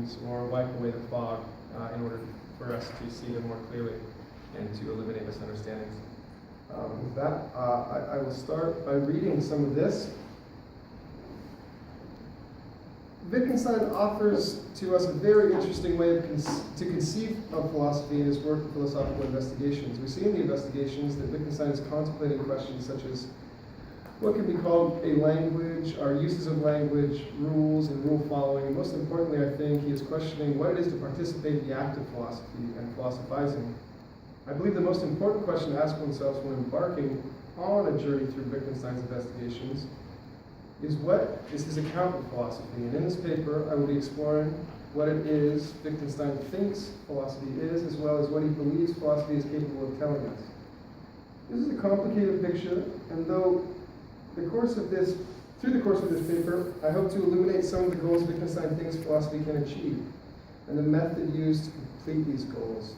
distractions or wipe away the fog in order for us to see them more clearly and to eliminate misunderstandings. With that, I will start by reading some of this. Wittgenstein offers to us a very interesting way to conceive of philosophy in his work of philosophical investigations. We see in the investigations that Wittgenstein is contemplating questions such as what can be called a language, our uses of language, rules, and rule following. And most importantly, I think, he is questioning what it is to participate in the act of philosophy and philosophizing. I believe the most important question to ask oneself when embarking on a journey through Wittgenstein's investigations is what is his account of philosophy. And in this paper, I will be exploring what it is Wittgenstein thinks philosophy is, as well as what he believes philosophy is capable of telling us. This is a complicated picture, and through the course of this paper, I hope to illuminate some of the goals Wittgenstein thinks philosophy can achieve, and the method used to complete these goals.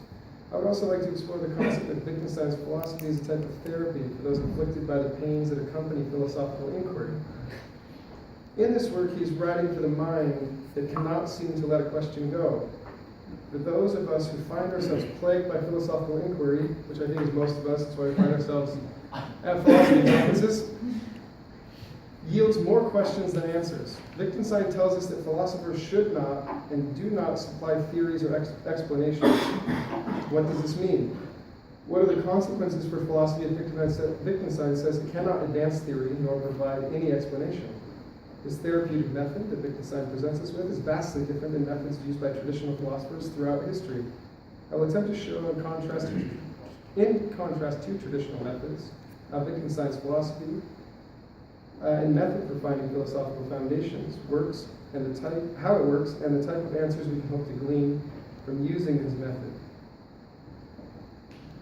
I would also like to explore the concept that Wittgenstein's philosophy is a type of therapy for those afflicted by the pains that accompany philosophical inquiry. In this work, he is writing for the mind that cannot seem to let a question go. For those of us who find ourselves plagued by philosophical inquiry, which I think is most of us, that's why we find ourselves at philosophy conferences, yields more questions than answers. Wittgenstein tells us that philosophers should not and do not supply theories or explanations. What does this mean? What are the consequences for philosophy? Wittgenstein says it cannot advance theory nor provide any explanation. This therapeutic method that Wittgenstein presents us with is vastly different than methods used by traditional philosophers throughout history. I will attempt to show, in contrast to traditional methods, how Wittgenstein's philosophy and method for finding philosophical foundations works, and how it works, and the type of answers we can hope to glean from using his method.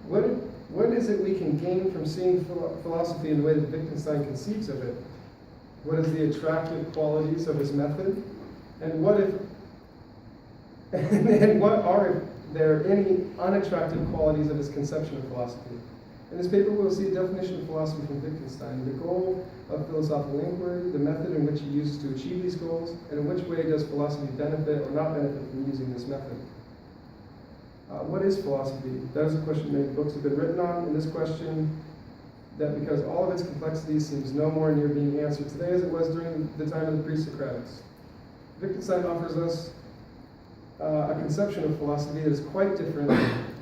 What is it we can gain from seeing philosophy in the way that Wittgenstein conceives of it? What is the attractive qualities of his method? And what are there any unattractive qualities of his conception of philosophy? In this paper, we'll see a definition of philosophy from Wittgenstein, the goal of philosophical inquiry, the method in which he uses to achieve these goals, and in which way does philosophy benefit or not benefit from using this method. What is philosophy? That is a question many books have been written on. In this question, that because all of its complexity seems no more near being answered today as it was during the time of the pre-Socratics. Wittgenstein offers us a conception of philosophy that is quite different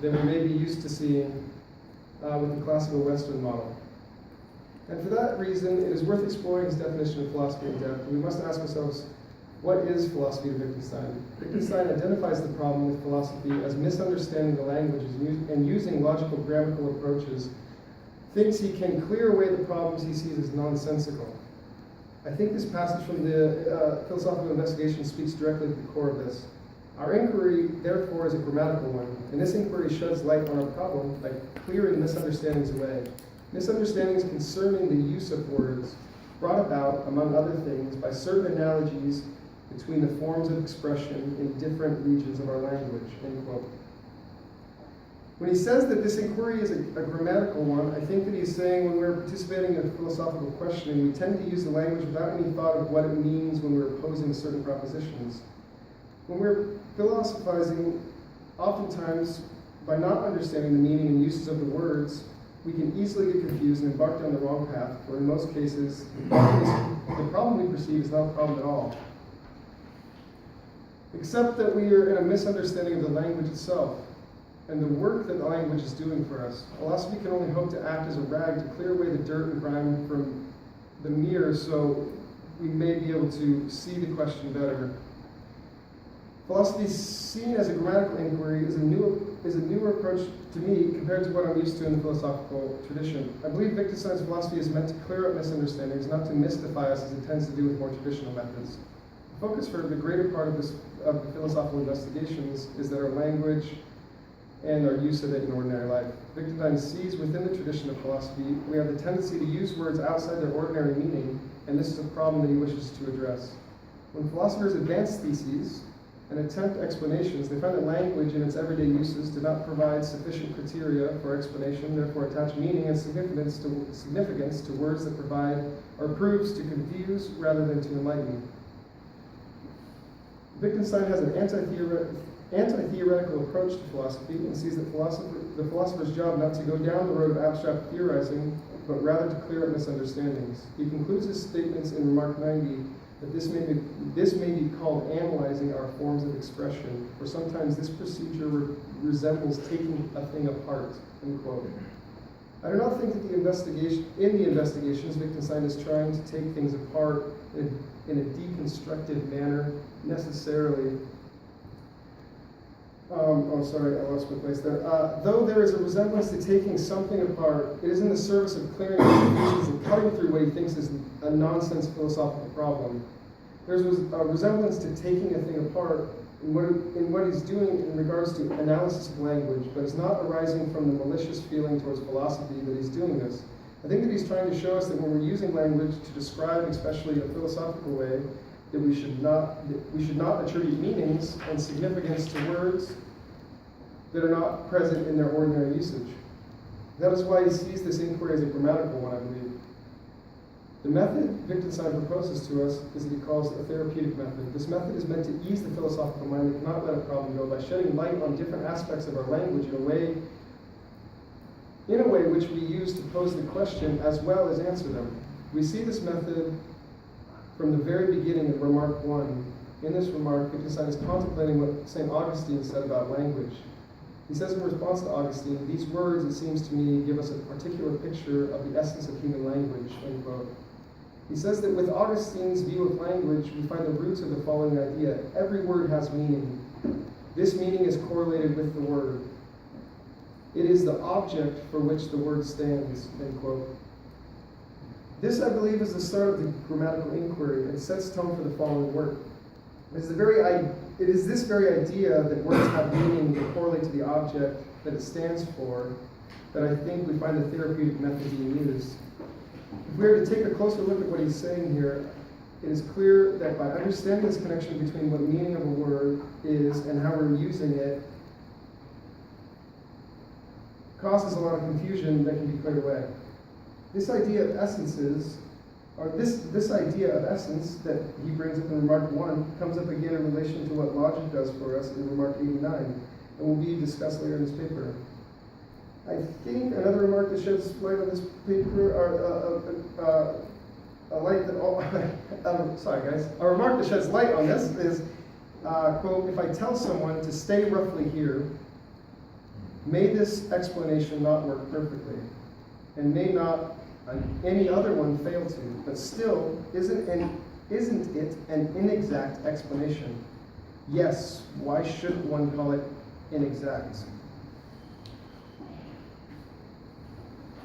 than we may be used to seeing with the classical Western model. And for that reason, it is worth exploring his definition of philosophy in depth. We must ask ourselves, what is philosophy to Wittgenstein? Wittgenstein identifies the problem with philosophy as misunderstanding the languages and using logical grammatical approaches, thinks he can clear away the problems he sees as nonsensical. I think this passage from the philosophical investigation speaks directly to the core of this. Our inquiry, therefore, is a grammatical one, and this inquiry sheds light on our problem by clearing misunderstandings away. Misunderstandings concerning the use of words brought about, among other things, by certain analogies between the forms of expression in different regions of our language, end quote. When he says that this inquiry is a grammatical one, I think that he's saying when we're participating in philosophical questioning, we tend to use the language without any thought of what it means when we're posing certain propositions. When we're philosophizing, oftentimes, by not understanding the meaning and uses of the words, we can easily get confused and embark down the wrong path, where in most cases, the problem we perceive is not a problem at all. Except that we are in a misunderstanding of the language itself and the work that the language is doing for us. Philosophy can only hope to act as a rag to clear away the dirt and grime from the mirror so we may be able to see the question better. Philosophy, seen as a grammatical inquiry, is a newer approach to me compared to what I'm used to in the philosophical tradition. I believe Wittgenstein's philosophy is meant to clear up misunderstandings, not to mystify us as it tends to do with more traditional methods. The focus for the greater part of the philosophical investigations is that our language and our use of it in ordinary life. Wittgenstein sees within the tradition of philosophy, we have the tendency to use words outside their ordinary meaning, and this is a problem that he wishes to address. When philosophers advance theses and attempt explanations, they find that language in its everyday uses do not provide sufficient criteria for explanation, therefore attach meaning and significance to words that provide or proves to confuse rather than to enlighten. Wittgenstein has an anti-theoretical approach to philosophy and sees the philosopher's job not to go down the road of abstract theorizing, but rather to clear up misunderstandings. He concludes his statements in remark 90 that this may be called analyzing our forms of expression, for sometimes this procedure resembles taking a thing apart, end quote. I do not think that in the investigations, Wittgenstein is trying to take things apart in a deconstructive manner necessarily. Sorry, I lost my place there. Though there is a resemblance to taking something apart, it is in the service of clearing confusions and cutting through what he thinks is a nonsense philosophical problem. There's a resemblance to taking a thing apart in what he's doing in regards to analysis of language, but it's not arising from the malicious feeling towards philosophy that he's doing this. I think that he's trying to show us that when we're using language to describe, especially in a philosophical way, that we should not attribute meanings and significance to words that are not present in their ordinary usage. That is why he sees this inquiry as a grammatical one, I believe. The method Wittgenstein proposes to us is what he calls a therapeutic method. This method is meant to ease the philosophical mind that cannot let a problem go by shedding light on different aspects of our language in a way which we use to pose the question as well as answer them. We see this method from the very beginning of remark 1. In this remark, Wittgenstein is contemplating what St. Augustine said about language. He says in response to Augustine, these words, it seems to me, give us a particular picture of the essence of human language, end quote. He says that with Augustine's view of language, we find the roots of the following idea. Every word has meaning. This meaning is correlated with the word. It is the object for which the word stands, end quote. This, I believe, is the start of the grammatical inquiry and sets tone for the following work. It is this very idea that words have meaning that correlate to the object that it stands for that I think we find the therapeutic method being used. If we were to take a closer look at what he's saying here, it is clear that by understanding this connection between what meaning of a word is and how we're using it causes a lot of confusion that can be cleared away. This idea of essences, or this idea of essence that he brings up in remark 1 comes up again in relation to what logic does for us in remark 89, and will be discussed later in this paper. I think another remark that sheds light on this paper, a remark that sheds light on this is, quote, if I tell someone to stay roughly here, may this explanation not work perfectly, and may not any other one fail to, but still, isn't it an inexact explanation? Yes, why shouldn't one call it inexact?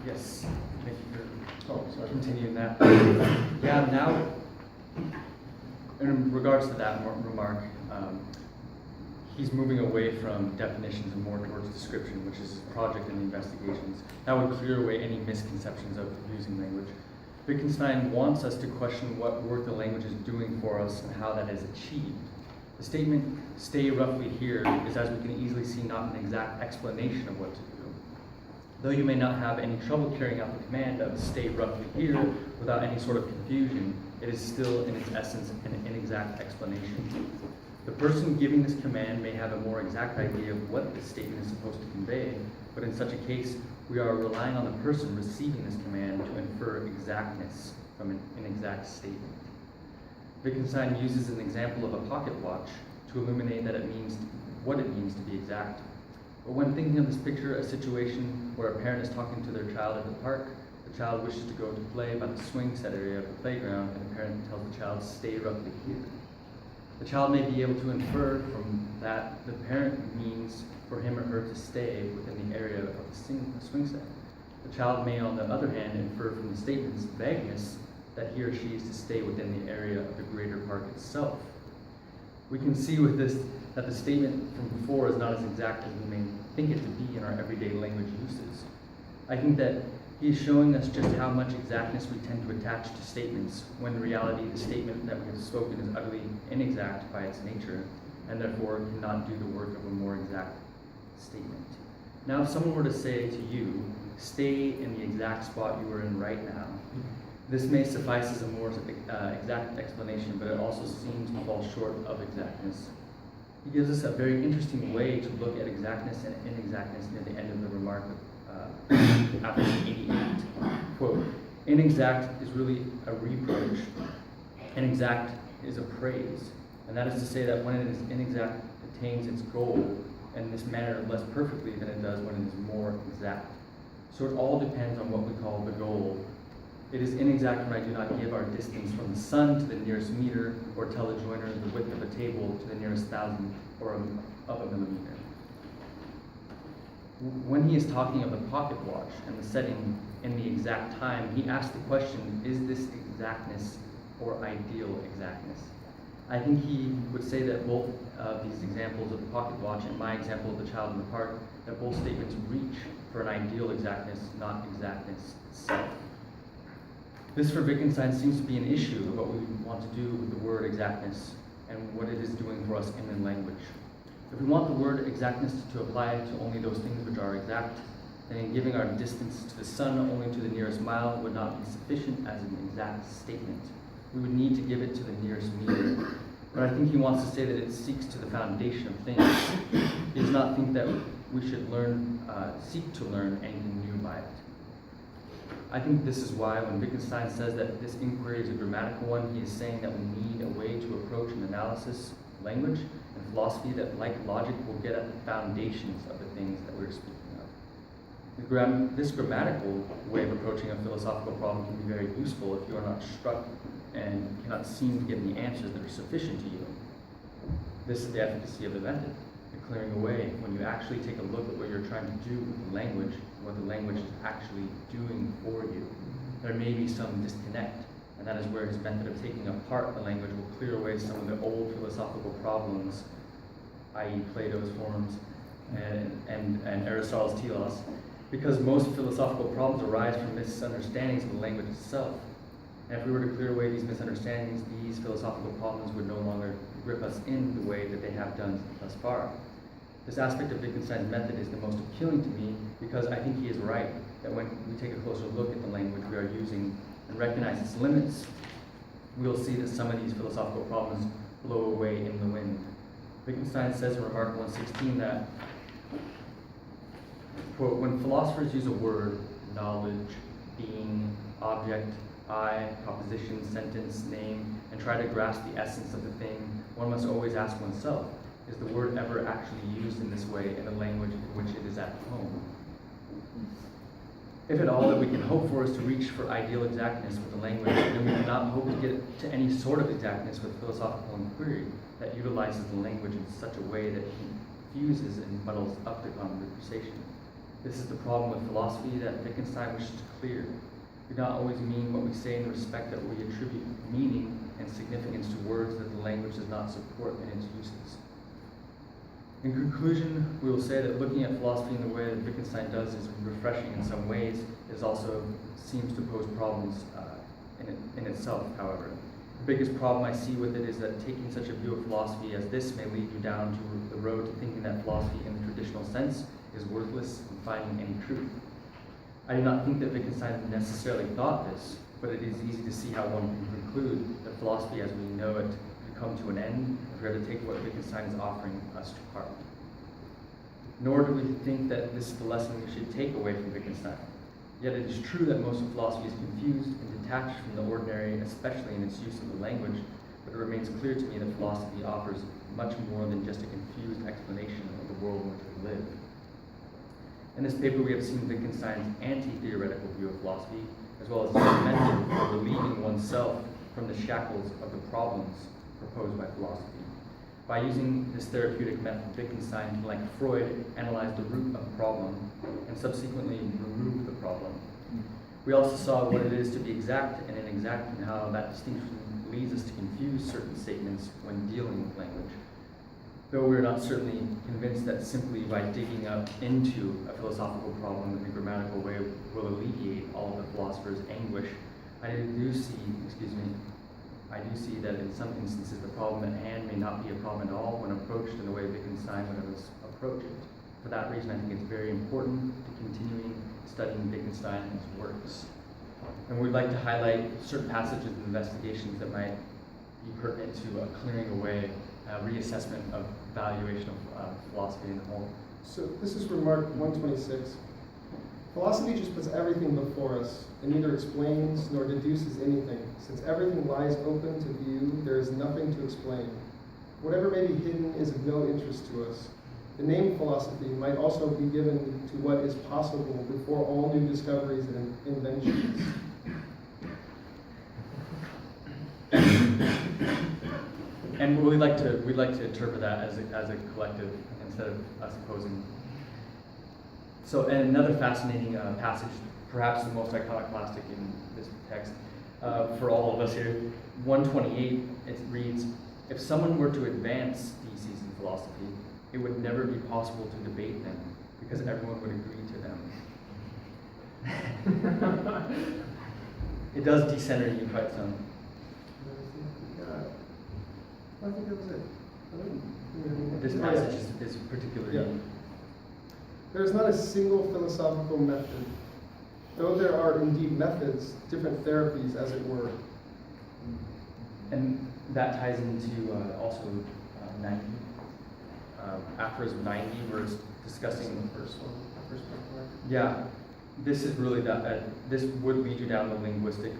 Yes, thank you Oh, for sorry. continuing that. Yeah, now, in regards to that remark, he's moving away from definitions and more towards description, which is his project in the investigations. That would clear away any misconceptions of using language. Wittgenstein wants us to question what work the language is doing for us and how that is achieved. The statement, stay roughly here, is, as we can easily see, not an exact explanation of what to do. Though you may not have any trouble carrying out the command of stay roughly here without any sort of confusion, it is still in its essence an inexact explanation. The person giving this command may have a more exact idea of what this statement is supposed to convey, but in such a case, we are relying on the person receiving this command to infer exactness from an inexact statement. Wittgenstein uses an example of a pocket watch to illuminate that it means what it means to be exact. But when thinking of this picture, a situation where a parent is talking to their child at the park, the child wishes to go to play by the swing set area of the playground, and the parent tells the child, stay roughly here. The child may be able to infer from that the parent means for him or her to stay within the area of the swing set. The child may, on the other hand, infer from the statement's vagueness that he or she is to stay within the area of the greater park itself. We can see with this that the statement from before is not as exact as we may think it to be in our everyday language uses. I think that he is showing us just how much exactness we tend to attach to statements, when in reality the statement that we have spoken is utterly inexact by its nature, and therefore cannot do the work of a more exact statement. Now, if someone were to say to you, stay in the exact spot you are in right now, This may suffice as a more exact explanation, but it also seems to fall short of exactness. He gives us a very interesting way to look at exactness and inexactness near the end of the remark after 88. Quote, inexact is really a reproach, and exact is a praise. And that is to say that when it is inexact, it attains its goal in this manner less perfectly than it does when it is more exact. So it all depends on what we call the goal. It is inexact when I do not give our distance from the sun to the nearest meter, or tell the joiner the width of a table to the nearest thousandth or of a millimeter. When he is talking of the pocket watch and the setting in the exact time, he asks the question, is this exactness or ideal exactness? I think he would say that both of these examples of the pocket watch and my example of the child in the park, that both statements reach for an ideal exactness, not exactness itself. This for Wittgenstein seems to be an issue of what we want to do with the word exactness and what it is doing for us in the language. If we want the word exactness to apply to only those things which are exact, then in giving our distance to the sun only to the nearest mile would not be sufficient as an exact statement. We would need to give it to the nearest meter. But I think he wants to say that it seeks to the foundation of things. He does not think that we should seek to learn anything new by it. I think this is why when Wittgenstein says that this inquiry is a grammatical one, he is saying that we need a way to approach an analysis, language, and philosophy that, like logic, will get at the foundations of the things that we're speaking of. This grammatical way of approaching a philosophical problem can be very useful if you are not struck and cannot seem to get the answers that are sufficient to you. This is the efficacy of the method, the clearing away, when you actually take a look at what you're trying to do with the language, what the language is actually doing for you. There may be some disconnect, and that is where his method of taking apart the language will clear away some of the old philosophical problems, i.e. Plato's forms and Aristotle's telos, because most philosophical problems arise from misunderstandings of the language itself. And if we were to clear away these misunderstandings, these philosophical problems would no longer grip us in the way that they have done thus far. This aspect of Wittgenstein's method is the most appealing to me because I think he is right, that when we take a closer look at the language we are using and recognize its limits, we'll see that some of these philosophical problems blow away in the wind. Wittgenstein says in Remark 116 that, quote, when philosophers use a word, knowledge, being, object, I, proposition, sentence, name, and try to grasp the essence of the thing, one must always ask oneself, is the word ever actually used in this way in the language in which it is at home? If at all that we can hope for is to reach for ideal exactness with the language, then we cannot hope to get to any sort of exactness with philosophical inquiry that utilizes the language in such a way that confuses and muddles up the conversation. This is the problem with philosophy that Wittgenstein wishes to clear. We do not always mean what we say in the respect that we attribute meaning and significance to words that the language does not support in its uses. In conclusion, we will say that looking at philosophy in the way that Wittgenstein does is refreshing in some ways. It also seems to pose problems in itself, however. The biggest problem I see with it is that taking such a view of philosophy as this may lead you down to the road to thinking that philosophy in the traditional sense is worthless in finding any truth. I do not think that Wittgenstein necessarily thought this, but it is easy to see how one can conclude that philosophy as we know it could come to an end if we are to take what Wittgenstein is offering us to heart. Nor do we think that this is the lesson we should take away from Wittgenstein. Yet it is true that most of philosophy is confused and detached from the ordinary, especially in its use of the language, but it remains clear to me that philosophy offers much more than just a confused explanation of the world in which we live. In this paper, we have seen Wittgenstein's anti-theoretical view of philosophy, as well as his method for relieving oneself from the shackles of the problems proposed by philosophy. By using this therapeutic method, Wittgenstein, like Freud, analyzed the root of a problem and subsequently removed the problem. We also saw what it is to be exact and inexact and how that distinction leads us to confuse certain statements when dealing with language. Though we are not certainly convinced that simply by digging up into a philosophical problem in a grammatical way will alleviate all of the philosopher's anguish, I do see that in some instances the problem at hand may not be a problem at all when approached in the way Wittgenstein would have approached it. For that reason, I think it's very important to continuing studying Wittgenstein and his works. And we'd like to highlight certain passages of investigations that might be pertinent to clearing away reassessment of valuation of philosophy in the whole. So this is remark 126. Philosophy just puts everything before us and neither explains nor deduces anything. Since everything lies open to view, there is nothing to explain. Whatever may be hidden is of no interest to us. The name philosophy might also be given to what is possible before all new discoveries and inventions. And we'd like to interpret that as a collective instead of us opposing. So, and another fascinating passage, perhaps the most iconoclastic in this text for all of us here, 128. It reads, "If someone were to advance theses in philosophy, it would never be possible to debate them because everyone would agree to them." It does decenter you quite some. I think that was it. This passage is particularly. Yeah. There is not a single philosophical method, though there are indeed methods, different therapies, as it were. And that ties into also 90. Aphorism 90, where it's discussing the first one, the first part. Yeah, this is really that. This would lead you down the linguistic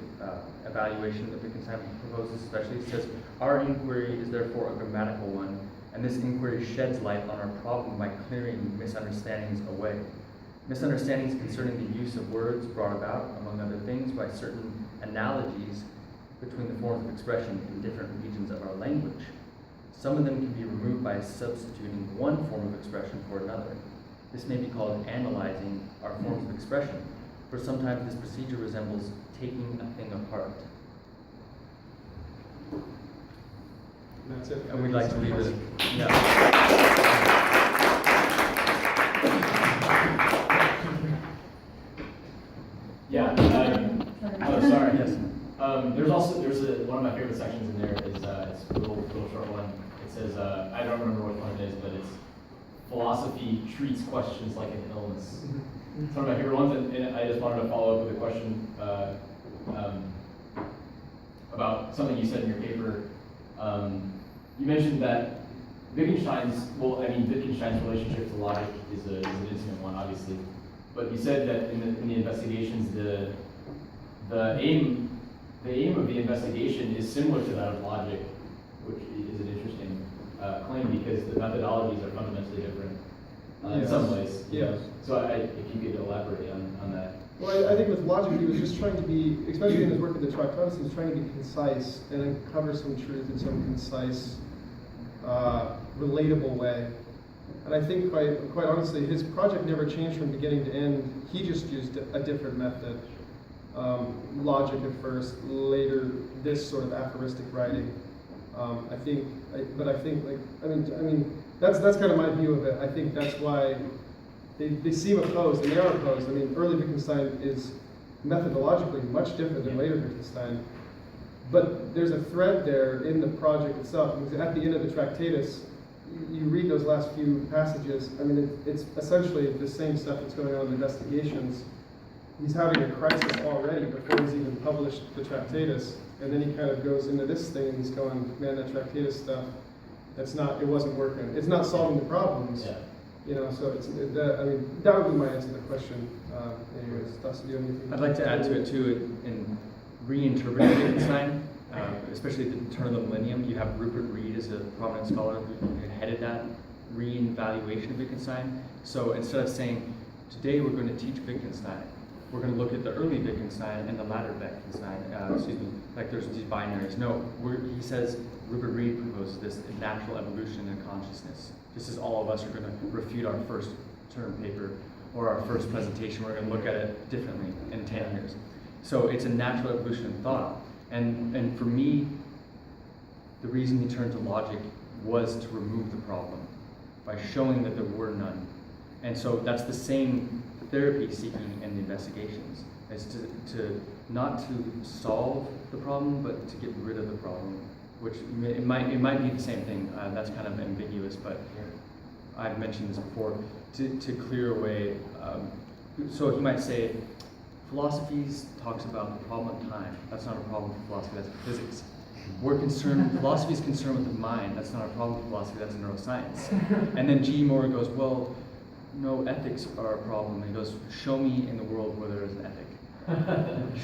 evaluation that Wittgenstein proposes. Especially, it says, "Our inquiry is therefore a grammatical one, and this inquiry sheds light on our problem by clearing misunderstandings away. Misunderstandings concerning the use of words brought about, among other things, by certain analogies between the forms of expression in different regions of our language. Some of them can be removed by substituting one form of expression for another. This may be called analyzing our forms of expression, for sometimes this procedure resembles taking a thing apart." And that's it. And we'd like to leave it. Yeah. Yeah. Oh, sorry. Yes. One of my favorite sections in there is it's a little short one. It says I don't remember what one it is, but it's philosophy treats questions like an illness. It's one of my favorite ones, and I just wanted to follow up with a question about something you said in your paper. You mentioned that Wittgenstein's relationship to logic is an intimate one, obviously. But you said that in the investigations, the aim of the investigation is similar to that of logic, which is an interesting claim because the methodologies are fundamentally different in some ways. Yes. So if you could elaborate on that. Well, I think with logic, he was just trying to be, especially in his work with the Tractatus, he was trying to be concise and uncover some truth in some concise, relatable way. And I think, quite honestly, his project never changed from beginning to end. He just used a different method. Logic at first, later this sort of aphoristic writing. I think that's kind of my view of it. I think that's why they seem opposed, and they are opposed. I mean, early Wittgenstein is methodologically much different than later Wittgenstein. But there's a thread there in the project itself. Because at the end of the Tractatus, you read those last few passages. I mean, it's essentially the same stuff that's going on in Investigations. He's having a crisis already before he's even published the Tractatus. And then he kind of goes into this thing and he's going, man, that Tractatus stuff, it wasn't working. It's not solving the problems. Yeah. You know, so that would be my answer to the question. Anyways, Dustin, do you have anything? I'd like to add to it too, in reinterpreting Wittgenstein, especially at the turn of the millennium. You have Rupert Reed as a prominent scholar who headed that re-evaluation of Wittgenstein. So instead of saying, today we're going to teach Wittgenstein, we're going to look at the early Wittgenstein and the latter Wittgenstein, like there's these binaries. No, he says, Rupert Reed proposes this natural evolution in consciousness. Just as all of us are going to refute our first term paper or our first presentation, we're going to look at it differently in 10 years. So it's a natural evolution in thought. And for me, the reason he turned to logic was to remove the problem by showing that there were none. And so that's the same therapy seeking in the Investigations, is to not to solve the problem, but to get rid of the problem, which it might be the same thing. That's kind of ambiguous, but I've mentioned this before. To clear away, so he might say, philosophy talks about the problem of time. That's not a problem for philosophy, that's for physics. We're concerned, philosophy is concerned with the mind. That's not a problem for philosophy, that's neuroscience. And then G. Moore goes, well, no, ethics are a problem. And he goes, show me in the world where there is an ethic.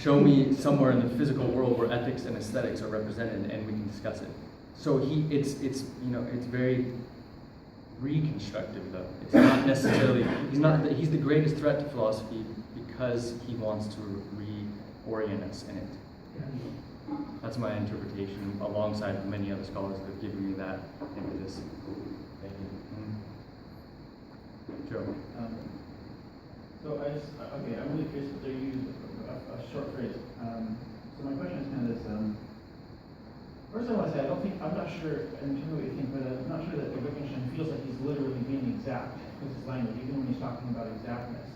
Show me somewhere in the physical world where ethics and aesthetics are represented, and we can discuss it. So it's very reconstructive though. It's not necessarily, he's the greatest threat to philosophy because he wants to reorient us in it. That's my interpretation, alongside many other scholars that have given me that impetus. Thank you. Joe. Okay, I'm really curious if they use a short phrase. So my question is kind of this. First I want to say, I'm not sure, and tell me what you think, but I'm not sure that Wittgenstein feels like he's literally being exact with his language, even when he's talking about exactness.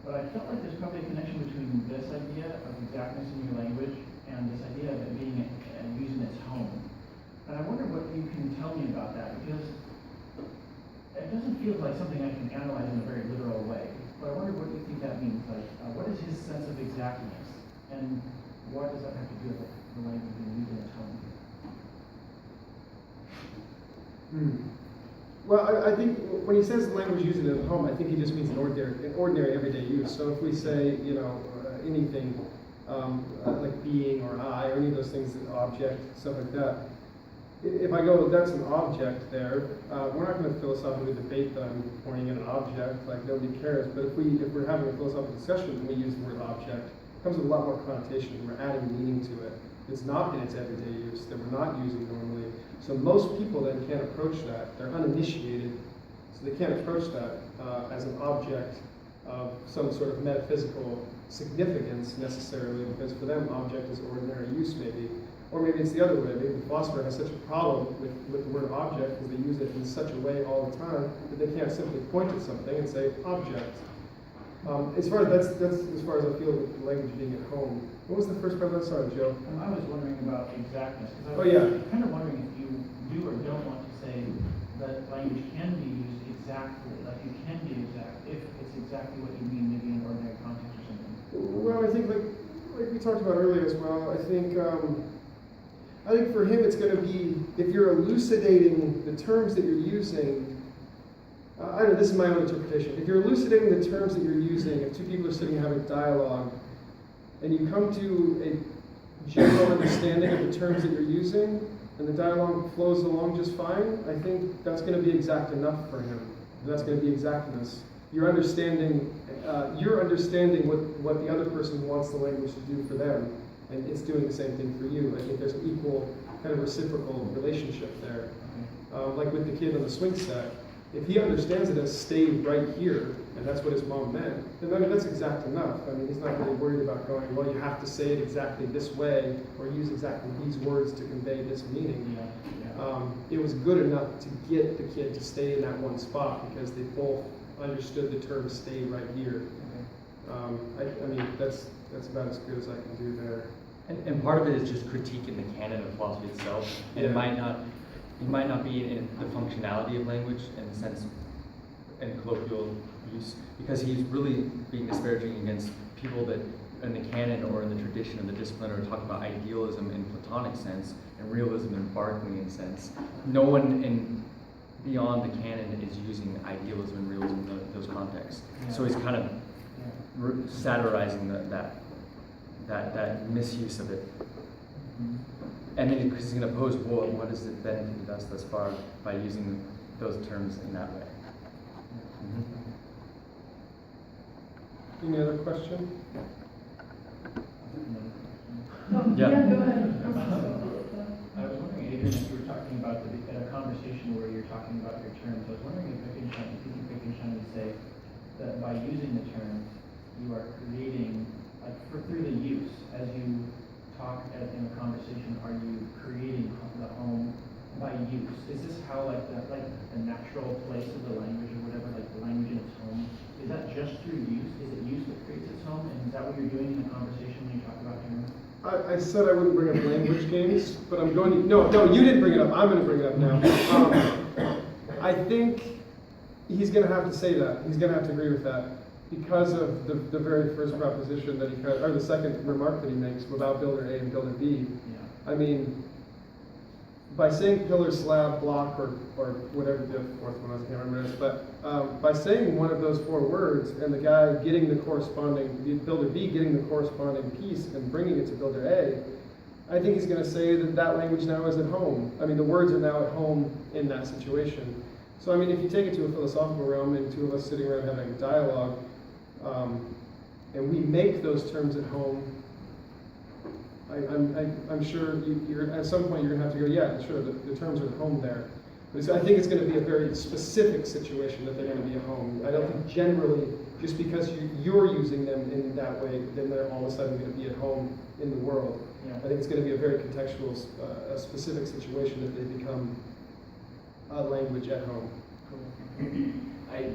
But I felt like there's probably a connection between this idea of exactness in your language and this idea of it being using its home. And I wonder what you can tell me about that, because it doesn't feel like something I can analyze in a very literal way. But I wonder what you think that means. Like, what is his sense of exactness, and what does that have to do with the language being used in its home? Well, I think when he says language used in at home, I think he just means in ordinary everyday use. So if we say, anything like being or I, or any of those things, an object, stuff like that, if I go, that's an object there, we're not going to philosophically debate that I'm pointing at an object, like nobody cares. But if we're having a philosophical discussion and we use the word object, it comes with a lot more connotation. We're adding meaning to it. It's not in its everyday use that we're not using normally. So most people then can't approach that. They're uninitiated, so they can't approach that as an object of some sort of metaphysical significance necessarily, because for them object is ordinary use maybe. Or maybe it's the other way. Maybe the philosopher has such a problem with the word object because they use it in such a way all the time that they can't simply point at something and say object. As far as that's as far as I feel with language being at home. What was the first part of that? Sorry, Joe. I was wondering about exactness, because I was kind of wondering if you do or don't want to say that language can be used exactly, like you can be exact, if it's exactly what you mean, maybe in ordinary context or something. Well, I think like we talked about earlier as well, I think for him it's going to be, if you're elucidating the terms that you're using, I don't know, this is my own interpretation. If you're elucidating the terms that you're using, if two people are sitting and having dialogue, and you come to a general understanding of the terms that you're using, and the dialogue flows along just fine, I think that's going to be exact enough for him. That's going to be exactness. You're understanding what the other person wants the language to do for them, and it's doing the same thing for you. I think there's an equal kind of reciprocal relationship there. Like with the kid on the swing set, if he understands it as stay right here, and that's what his mom meant, then that's exact enough. I mean, he's not really worried about going, well, you have to say it exactly this way, or use exactly these words to convey this meaning. It was good enough to get the kid to stay in that one spot because they both understood the term stay right here. I mean, that's about as good as I can do there. And part of it is just critiquing the canon of philosophy itself. And it might not be in the functionality of language in the sense in colloquial use, because he's really being disparaging against people that in the canon or in the tradition of the discipline are talking about idealism in Platonic sense and realism in Berkeleyan sense. No one beyond the canon is using idealism and realism in those contexts. So he's kind of satirizing that misuse of it. And then he's going to pose, well, what has it benefited us thus far by using those terms in that way? Any other question? Yeah. Go ahead. I was wondering, Adrian, if you were talking about a conversation where you're talking about your terms, I was wondering if you think Wittgenstein would say that by using the terms, you are creating, like through the use, as you talk in a conversation, are you creating the home by use? Is this how like the natural place of the language or whatever, like the language in its home? Is that just through use? Is it use that creates its home? And is that what you're doing in a conversation when you talk about terms? I said I wouldn't bring up language games, but I'm going to, no, you didn't bring it up, I'm going to bring it up now. I think he's going to have to say that. He's going to have to agree with that. because of the very first proposition that or the second remark that he makes about builder A and builder B. Yeah. I mean, by saying pillar, slab, block, or whatever the fourth one was, I can't remember this, but by saying one of those 4 words and the guy getting the builder B getting the corresponding piece and bringing it to builder A, I think he's going to say that language now is at home. I mean, the words are now at home in that situation. So, I mean, if you take it to a philosophical realm and 2 of us sitting around having a dialogue, and we make those terms at home, I'm sure you're at some point you're going to have to go, yeah, sure, the terms are at home there. But I think it's going to be a very specific situation that they're going to be at home. I don't think generally, just because you're using them in that way, then they're all of a sudden going to be at home in the world. Yeah. I think it's going to be a very contextual, a specific situation that they become a language at home. Okay.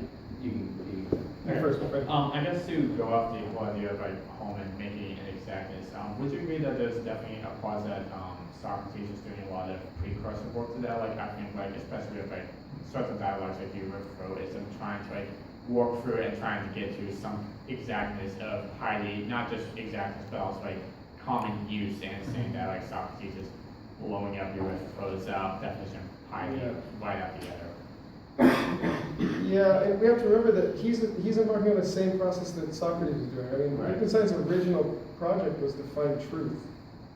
First, my friend. I guess to go off the whole idea of like home and making an exactness, would you agree that there's definitely a clause that Socrates is doing a lot of precursor work to that? Like I think like especially with like certain dialogues like you went through, is them trying to like work through it and trying to get to some exactness of highly, not just exactness, but also like common use, and saying that like Socrates is blowing up your prose definition highly right out the other. Yeah, and we have to remember that he's embarking on the same process that Socrates is doing. I mean, Right. Wittgenstein's original project was to find truth.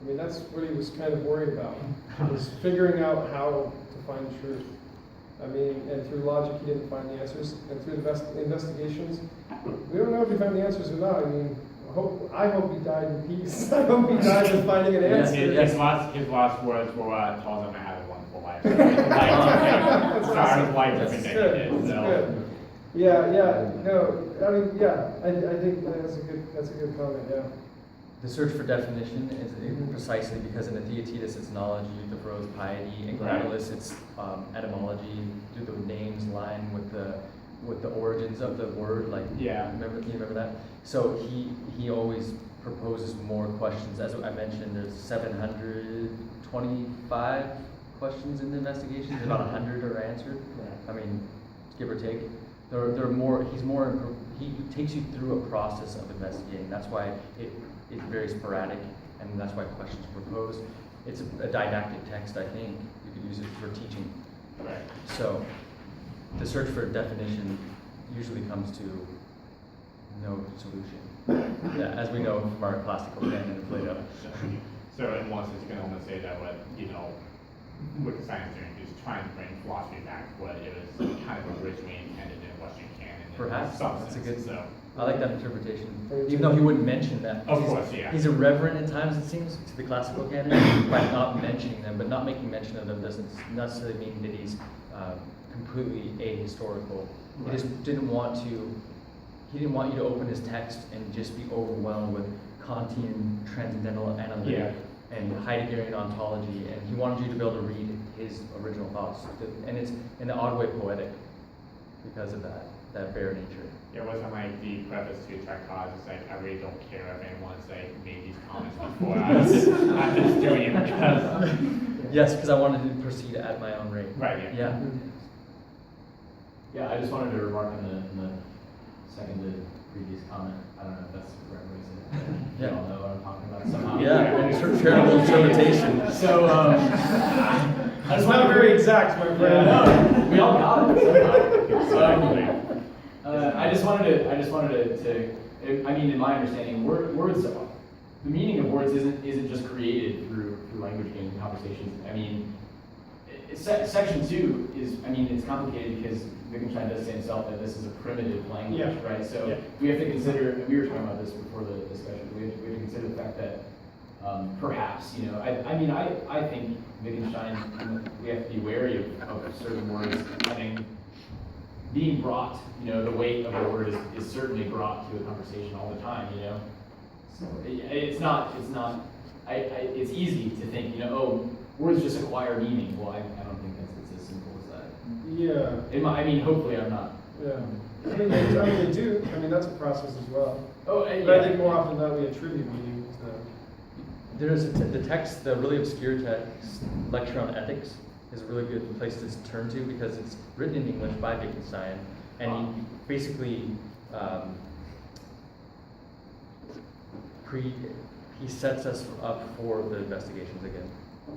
I mean, that's what he was kind of worried about, was figuring out how to find truth. I mean, and through logic he didn't find the answers, and through the investigations, we don't know if he found the answers or not. I mean, I hope he died in peace. I hope he died with finding an answer. His last words were, told him I had a wonderful life. Sorry, his wife That's doesn't think good. he did, That's so. good. Yeah, no, I mean, yeah, I think that's a good comment, yeah. The search for definition is precisely because in the Theaetetus it's knowledge, the prose piety, in Right. Catullus it's etymology. Do the names line with the origins of the word? Like, Yeah. you remember that? So he always proposes more questions. As I mentioned, there's 725 questions in the investigations. About 100 are answered. I mean, give or take. There are more. He takes you through a process of investigating. That's why it's very sporadic, and that's why questions are proposed. It's a didactic text. I think you could use it for teaching. Right. So the search for definition usually comes to no solution. Yeah, as we know from our classical canon of Plato. So in one sense, you can almost say that what Wittgenstein is doing is trying to bring philosophy back to what it was kind of originally intended in Western canon. Perhaps, Some that's a sense, good. so. I like that interpretation, even though he wouldn't mention that. Of He's- course, yeah. He's irreverent at times, it seems, to the classical canon by not mentioning them, but not making mention of them doesn't necessarily mean that he's completely ahistorical. He just didn't want you to open his text and just be overwhelmed with Kantian transcendental analytic and Heideggerian ontology, and he wanted you to be able to read his original thoughts, and it's in the odd way poetic because of that bare nature. It wasn't like the preface to Tchaikovsky, it's like, I really don't care if anyone's like made these comments before. I'm just doing it because. Yes, because I wanted to proceed at my own rate. Right, yeah. Yeah. Yeah, I just wanted to remark on the second to previous comment. I don't know if that's the correct way to say it. Yeah. You all know what I'm talking about somehow. Yeah, charitable interpretation. So, I just want to very exact, my friend. Yeah, no, we all got it somehow. I just wanted to, I mean, in my understanding, words, the meaning of words isn't just created through language games and conversations. I mean, section 2 is, I mean, it's complicated because Wittgenstein does say himself that this is a primitive language, right? So we have to consider, and we were talking about this before the discussion, we have to consider the fact that perhaps, I think Wittgenstein, we have to be wary of certain words being brought, the weight of a word is certainly brought to a conversation all the time, So it's it's easy to think, words just acquire meaning. Well, I don't think it's as simple as that. Yeah. Hopefully I'm not. Yeah. I mean, they do. I mean, that's a process as well. Oh, But I think more often than not we attribute meaning to them. There's the text, the really obscure text, Lecture on Ethics, is a really good place to turn to because it's written in English by Wittgenstein, and he basically he sets us up for the investigations again.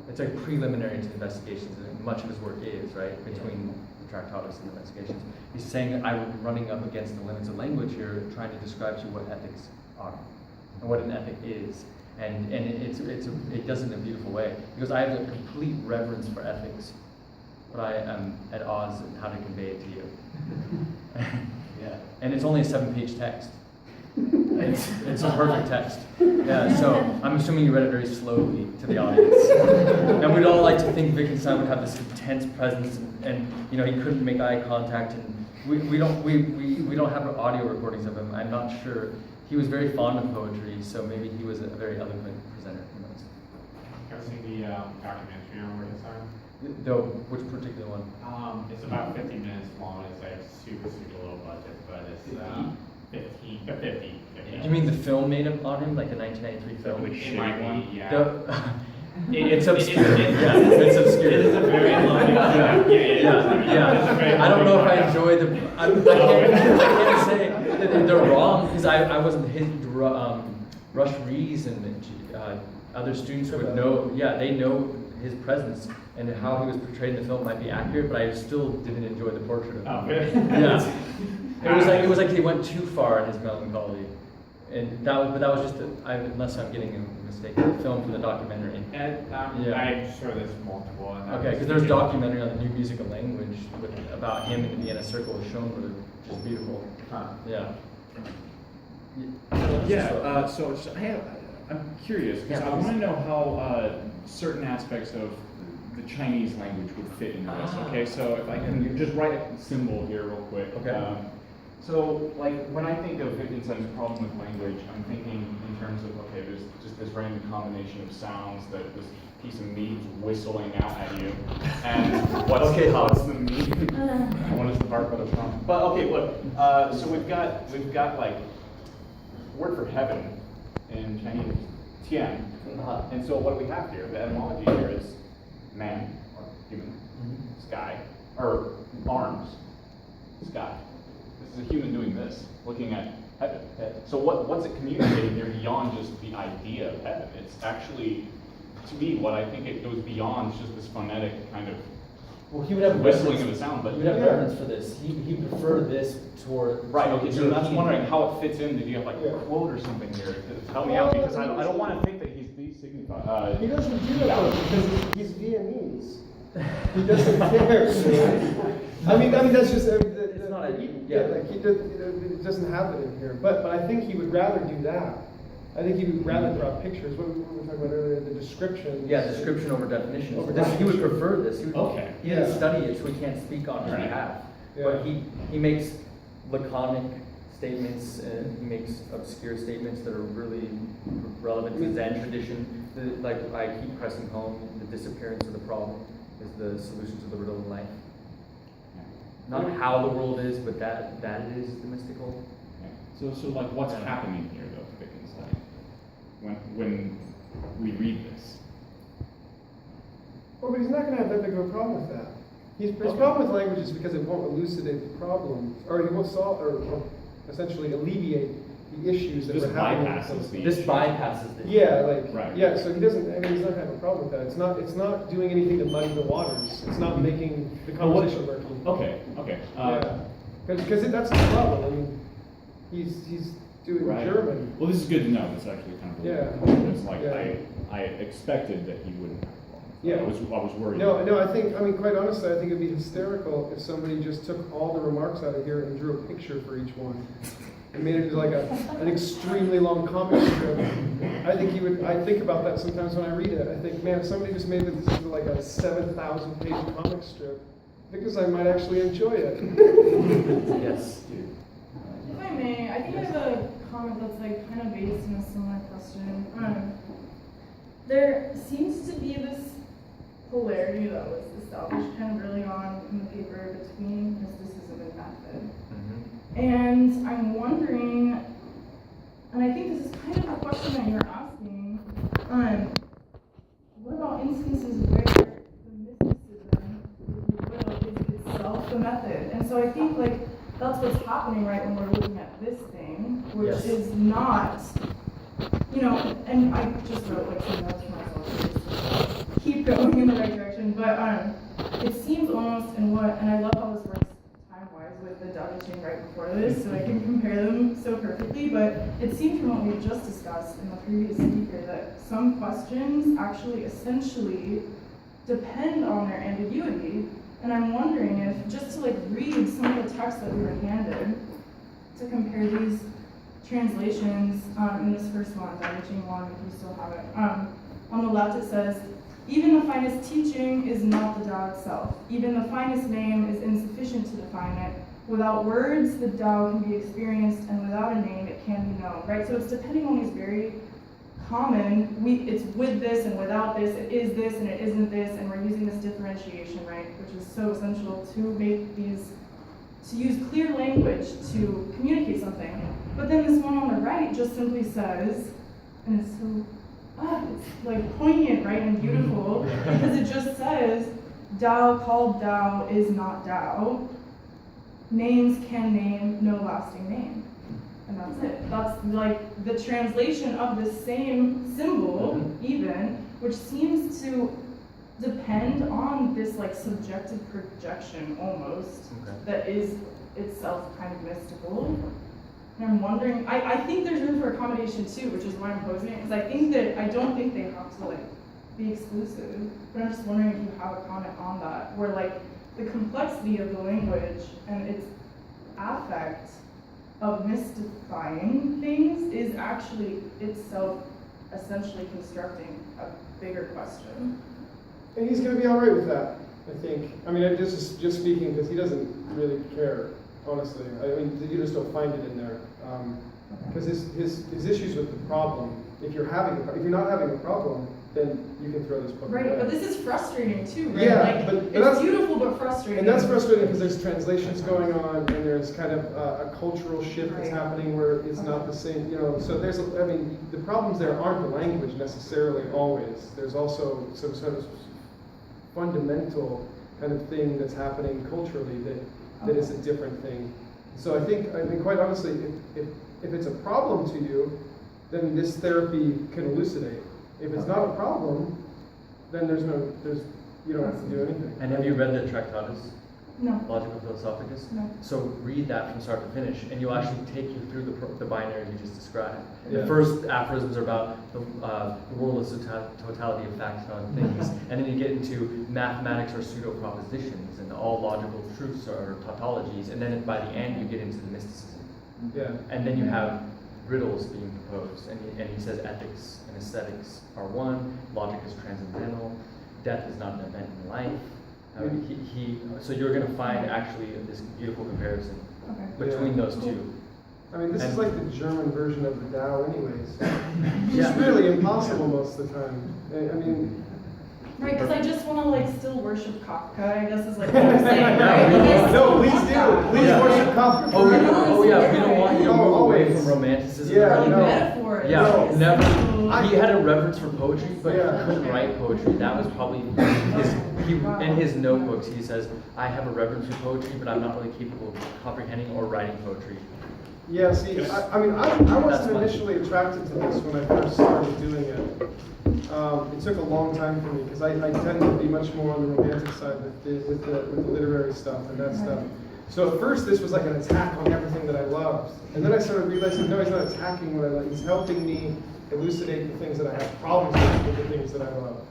It's like preliminary to investigations, and much of his work is, right, between the Tractatus and the investigations. He's saying I'm running up against the limits of language here, trying to describe to you what ethics are and what an ethic is. And it does it in a beautiful way. Because I have a complete reverence for ethics, but I am at odds in how to convey it to you. Yeah. And it's only a 7-page text. It's a perfect text. Yeah, so I'm assuming you read it very slowly to the audience. And we'd all like to think Wittgenstein would have this intense presence, and you know, he couldn't make eye contact, and we don't have audio recordings of him. I'm not sure. He was very fond of poetry, so maybe he was a very eloquent presenter. Who knows? Ever seen the documentary on Wittgenstein? Though, which particular one? It's about 50 minutes long. It's like super low budget, but it's 50. You mean the film made on him, like the 1993 film? It might be, yeah. It's obscure. It's obscure. It is a very long. Yeah. I don't know if I enjoy the. I can't say that they're wrong because I wasn't his. Rush Rees and other students would know. Yeah, they know his presence and how he was portrayed in the film might be accurate, but I still didn't enjoy the portrait of him. Oh, really? Yeah. It was like he went too far in his melancholy, and that was just unless I'm getting a mistake. The film from the documentary. And Yeah. I'm sure there's multiple. Okay, because there's a documentary on the new musical language about him in the Vienna Circle of Schoenberg, which is beautiful. Yeah. Yeah, so I'm curious, because I want to know how certain aspects of the Chinese language would fit into this, okay? So if I can just write a symbol here real quick. Okay. So, like, when I think of Wittgenstein's problem with language, I'm thinking in terms of, okay, there's just this random combination of sounds that this piece of meat is whistling out at you. And what's the meat? What is the part of the song? But, okay, look, so we've got like, word for heaven in Chinese, tian. And so what do we have here? The etymology here is man, or human, sky, or arms, sky. This is a human doing this, looking at heaven. So what's it communicating here beyond just the idea of heaven? It's actually, to me, what I think it goes beyond is just this phonetic kind of Well, he would have whistling reference- of the sound, but He would have reference for this. He preferred this toward. right. Okay, so that's European- wondering how it fits in. Did you have like Yeah. a quote or something here to help me out? Because I don't want to think that he's de-signifying. He doesn't do that though, because he's Viennese. He doesn't care. I mean, that's just, It's not a- yeah, like he doesn't have it in here. But I think he would rather do that. I think he would rather draw pictures. What we were talking about earlier, the description. Yeah, description over definition. Over He would definition. prefer this. He would, Okay. He didn't Yeah. study it, so he can't speak on his Right. behalf. Yeah. But he makes laconic statements, and he makes obscure statements that are really relevant to the Zen tradition. Like I keep pressing home, the disappearance of the problem is the solution to the riddle of life. Not how the world is, but that it is the mystical. So like, what's happening here though, to Wittgenstein, when we read this? Well, but he's not going to have that big of a problem with that. His problem with language is because it won't elucidate the problem, or it won't solve, or essentially alleviate the issues that This we're having. bypasses the This issue. bypasses the. Yeah, like, Right. yeah, so he doesn't, I mean, he's not gonna have a problem with that. It's not doing anything to muddy the waters. It's not making the conversation murky. Okay. Yeah, because that's the problem. I mean, he's doing Right. German. Well, this is good to know. It's actually kind of Yeah. because like Yeah. I expected that he wouldn't have a problem. Yeah. I was worried. No, I mean, quite honestly, I think it'd be hysterical if somebody just took all the remarks out of here and drew a picture for each one. And made it into like an extremely long comic strip. I think about that sometimes when I read it. I think, man, if somebody just made this into like a 7,000 page comic strip, because I might actually enjoy it. Yes. If I may, I think I have a comment that's like kind of based in a similar question. There seems to be this polarity that was established kind of early on in the paper between mysticism and method. And I'm wondering, and I think this is kind of a question that you're asking, what about instances where the mysticism, if you will, is itself the method? And so I think like that's what's happening right when we're looking at this thing, which Yes. is not you know, and I just wrote like some notes for myself to keep going in the right direction, but it seems almost and I love how this works time-wise with the data chain right before this, so I can compare them so perfectly, but it seems from what we just discussed in the previous speaker that some questions actually essentially depend on their ambiguity, and I'm wondering if, just to like read some of the text that we were handed, to compare these translations in this first one, data chain 1, if you still have it. On the left it says, even the finest teaching is not the Tao itself. Even the finest name is insufficient to define it. Without words, the Tao can be experienced, and without a name, it can be known, right? So it's depending on these very common, it's with this and without this, it is this and it isn't this, and we're using this differentiation, right? Which is so essential to make these, to use clear language to communicate something. But then this one on the right just simply says, and it's so, it's like poignant, right, and beautiful, because it just says, Tao called Tao is not Tao. Names can name no lasting name. And that's it. That's like the translation of the same symbol, even, which seems to depend on this like subjective projection almost, that is itself kind of mystical. And I'm wondering, I think there's room for accommodation too, which is why I'm posing it, because I don't think they have to like be exclusive, but I'm just wondering if you have a comment on that, where like the complexity of the language and its affect of mystifying things is actually itself essentially constructing a bigger question. And he's going to be all right with that, I think. I mean, I'm just speaking because he doesn't really care, honestly. I mean, you just don't find it in there. Because his issues with the problem, if you're not having a problem, then you can throw this book away. Right, but this is frustrating too, right? Yeah, like, but it's that's beautiful but frustrating. And that's frustrating because there's translations going on, and there's kind of a cultural shift that's Right. happening where it's not the same, so there's, I mean, the problems there aren't the language necessarily always. There's also some sort of fundamental kind of thing that's happening culturally that is a different thing. So I think quite honestly, if it's a problem to you, then this therapy can elucidate. If it's not a problem, then you don't have to do anything. And have you read the Tractatus No. Logical Philosophicus? No. So read that from start to finish, and you'll actually take you through the binary you just described. Yeah. The first aphorisms are about the world as totality of facts and things, and then you get into mathematics or pseudo propositions, and all logical truths are tautologies, and then by the end you get into the mysticism. Yeah. And then you have riddles being proposed, and he says ethics and aesthetics are one, logic is transcendental, death is not an event in life. So you're going to find actually this beautiful comparison between those two. I mean, this is like the German version of the Tao anyways. Yeah. It's really impossible most of the time. I mean, Right, because I just want to like still worship Kafka, I guess is like what I'm saying, right? Like, I no, still please want do. that. Please Yeah. worship Kafka. Oh yeah, we don't want you to move away Always. from romanticism. Yeah, Or like no. metaphors. Yeah, like, never. essential- He had a reverence for poetry, but Yeah. he couldn't write poetry. That was probably in his notebooks. He says, "I have a reverence for poetry, but I'm not really capable of comprehending or writing poetry." Yeah, see, I mean, I That's wasn't fine. initially attracted to this when I first started doing it. It took a long time for me because I tend to be much more on the romantic side with the literary stuff and that stuff. So at first this was like an attack on everything that I loved. And then I started realizing, no, he's not attacking what I love. He's helping me elucidate the things that I have problems with the things that I love.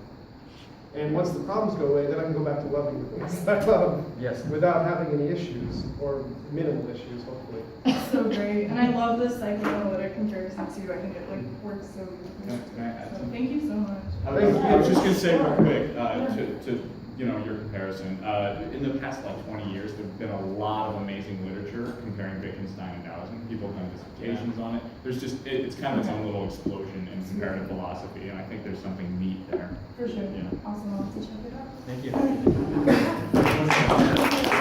And once the problems go away, then I can go back to loving the things that I love. Yes. Without having any issues, or minimal issues, hopefully. It's so great, and I love the psychoanalytic comparison too. I think it like works so beautifully. Can I add So something? thank you so much. I was just gonna say real quick, to your comparison, in the past like 20 years, there's been a lot of amazing literature comparing Wittgenstein and Taoism. People have done dissertations on it. There's just, it's kind of its own little explosion in comparative philosophy, and I think there's something neat there. For sure. Yeah. Awesome. I'll have to check it out. Thank you.